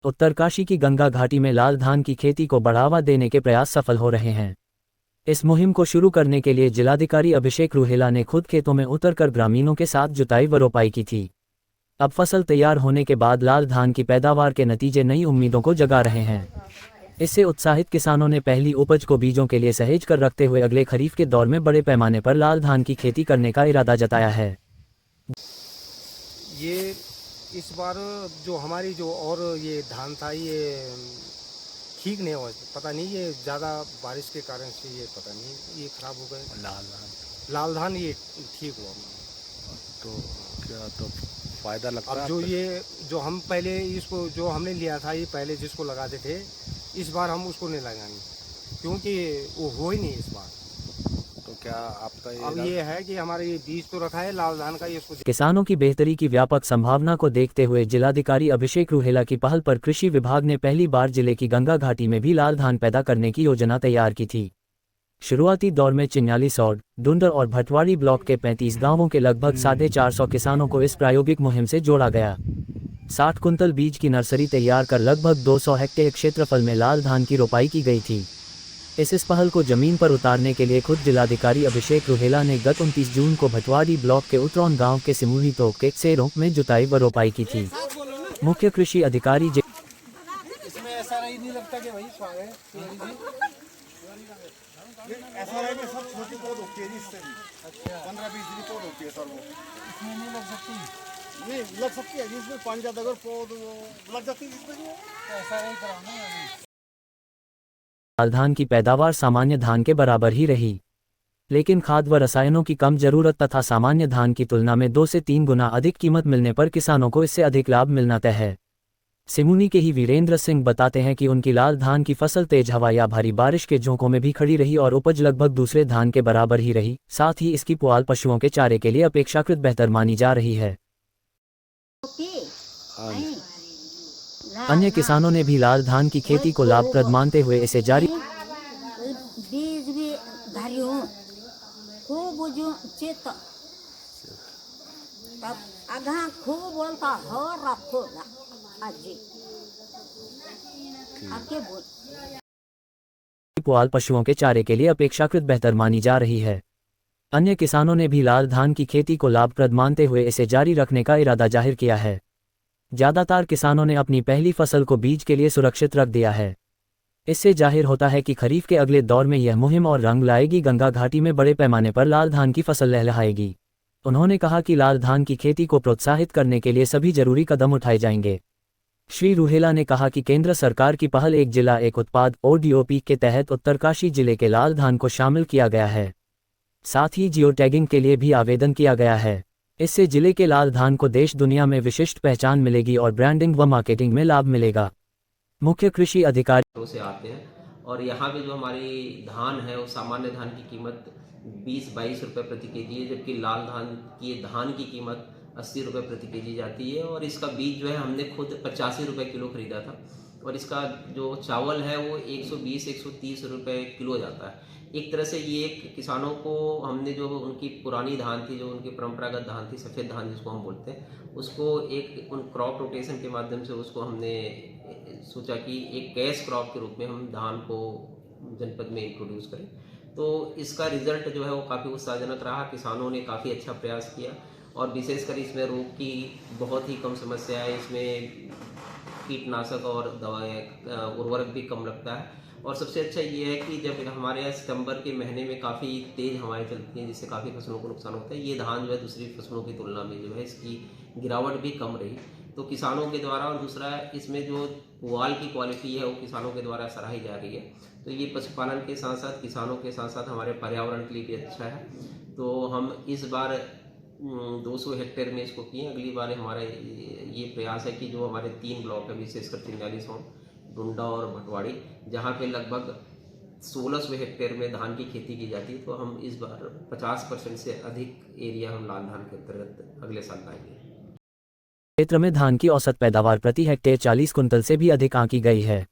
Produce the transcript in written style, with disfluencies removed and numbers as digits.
उत्तरकाशी की गंगा घाटी में लाल धान की खेती को बढ़ावा देने के प्रयास सफल हो रहे हैं। इस मुहिम को शुरू करने के लिए जिलाधिकारी अभिषेक रुहेला ने खुद खेतों में उतरकर ग्रामीणों के साथ जुताई व रोपाई की थी। अब फसल तैयार होने के बाद लाल धान की पैदावार के नतीजे नई उम्मीदों को जगा रहे हैं। इससे उत्साहित किसानों ने पहली उपज को बीजों के लिए सहेज कर रखते हुए अगले खरीफ के दौर में बड़े पैमाने पर लाल धान की खेती करने का इरादा जताया है। ये इस बार जो हमारी जो और ये धान था ये ठीक नहीं हुआ, पता नहीं ये ज़्यादा बारिश के कारण से ये पता नहीं ये खराब हो गए। लाल धान ये ठीक हुआ। तो क्या तो फ़ायदा लगता है? अब जो ये जो हम पहले इसको जो हमने लिया था ये पहले जिसको लगाते थे, इस बार हम उसको नहीं लगाएंगे क्योंकि वो हो ही नहीं इस बार। तो क्या आपका अब ये है कि हमारे ये बीज तो रखा है लाल धान का, ये इसको किसानों की बेहतरी की व्यापक संभावना को देखते हुए जिलाधिकारी अभिषेक रुहेला की पहल पर कृषि विभाग ने पहली बार जिले की गंगा घाटी में भी लाल धान पैदा करने की योजना तैयार की थी। शुरुआती दौर में चिन्याली सौड़, डुंडर और भटवाड़ी ब्लॉक के 35 गांवों के लगभग 450 किसानों को इस प्रायोगिक मुहिम से जोड़ा गया। 60 कुंतल बीज की नर्सरी तैयार कर लगभग 200 हेक्टेयर क्षेत्रफल में लाल धान की रोपाई की गई थी। इस पहल को जमीन पर उतारने के लिए खुद जिलाधिकारी अभिषेक रुहेला ने गत 29 जून को भटवाड़ी ब्लॉक के उतरौन गांव के सिमुही तोक के सेरों में जुताई व रोपाई की थी। मुख्य कृषि अधिकारी इसमें ऐसा नहीं लगता कि वही स्वाद है। ऐसा है कि सब छोटी पौध होती है इससे भी। अच्छा 15-20 दिन पौध होती है सर, वो इसमें नहीं लग सकती। नहीं लग सकती है जिसमें पानी ज़्यादा अगर पौध लग जाती है इसमें जो ऐसा नहीं कराना है। लाल धान की पैदावार सामान्य धान के बराबर ही रही, लेकिन खाद व रसायनों की कम जरूरत तथा सामान्य धान की तुलना में 2 से 3 गुना अधिक कीमत मिलने पर किसानों को इससे अधिक लाभ मिलना तय है। सिमुनी के ही वीरेंद्र सिंह बताते हैं कि उनकी लाल धान की फसल तेज हवा या भारी बारिश के झोंकों में भी खड़ी रही और उपज लगभग दूसरे धान के बराबर ही रही। साथ ही इसकी पुआल पशुओं के चारे के लिए अपेक्षाकृत बेहतर मानी जा रही है। अन्य किसानों ने भी लाल धान की खेती को लाभप्रद मानते हुए इसे जारी बीज भी धरी हूँ खूब चेत तब आधा खूब बोलता हो रखोगा अजी आगे बोल। पुआल पशुओं के चारे के लिए अपेक्षाकृत बेहतर मानी जा रही है। अन्य किसानों ने भी लाल धान की खेती को लाभप्रद मानते हुए इसे जारी रखने का इरादा जाहिर किया है। ज्यादातर किसानों ने अपनी पहली फसल को बीज के लिए सुरक्षित रख दिया है। इससे जाहिर होता है कि खरीफ के अगले दौर में यह मुहिम और रंग लाएगी। गंगा घाटी में बड़े पैमाने पर लाल धान की फसल लहलहाएगी। उन्होंने कहा कि लाल धान की खेती को प्रोत्साहित करने के लिए सभी जरूरी कदम उठाए जाएंगे। श्री रुहेला ने कहा कि केंद्र सरकार की पहल एक जिला एक उत्पाद ODOP के तहत उत्तरकाशी जिले के लाल धान को शामिल किया गया है। साथ ही जियो टैगिंग के लिए भी आवेदन किया गया है। इससे जिले के लाल धान को देश दुनिया में विशिष्ट पहचान मिलेगी और ब्रांडिंग व मार्केटिंग में लाभ मिलेगा। मुख्य कृषि अधिकारी से आते हैं और यहाँ पे जो हमारी धान है वो सामान्य धान की कीमत 20-22 रुपये प्रति केजी है, जबकि लाल धान की कीमत 80 रुपये प्रति केजी जाती है। और इसका बीज जो है हमने खुद 85 रुपये किलो खरीदा था और इसका जो चावल है वो 120-130 रुपये किलो जाता है। एक तरह से ये किसानों को हमने जो उनकी पुरानी धान थी, जो उनकी परंपरागत धान थी, सफ़ेद धान जिसको हम बोलते हैं, उसको एक उन क्रॉप रोटेशन के माध्यम से उसको हमने सोचा कि एक कैश क्रॉप के रूप में हम धान को जनपद में इंट्रोड्यूस करें। तो इसका रिजल्ट जो है वो काफ़ी उत्साहजनक रहा। किसानों ने काफ़ी अच्छा प्रयास किया और विशेषकर इसमें रोग की बहुत ही कम समस्या है। इसमें कीटनाशक और दवाएं उर्वरक भी कम लगता है। और सबसे अच्छा ये है कि जब हमारे यहाँ सितंबर के महीने में काफ़ी तेज़ हवाएं चलती हैं जिससे काफ़ी फसलों को नुकसान होता है, ये धान जो है दूसरी फसलों की तुलना में जो है इसकी गिरावट भी कम रही। तो किसानों के द्वारा, और दूसरा इसमें जो पुआल की क्वालिटी है वो किसानों के द्वारा सराही जा रही है। तो ये पशुपालन के साथ साथ किसानों के साथ साथ हमारे पर्यावरण के लिए भी अच्छा है। तो हम इस बार 200 हेक्टेयर में इसको किए। अगली बार हमारा ये प्रयास है कि जो हमारे 3 ब्लॉक है, विशेषकर चिन्याली सौड़, डुंडा और भटवाड़ी, जहाँ पे लगभग 1600 हेक्टेयर में धान की खेती की जाती है, तो हम इस बार 50% से अधिक एरिया हम लाल धान के अंतर्गत अगले साल लाएंगे। क्षेत्र में धान की औसत पैदावार प्रति हेक्टेयर 40 कुंतल से भी अधिक आंकी गई है।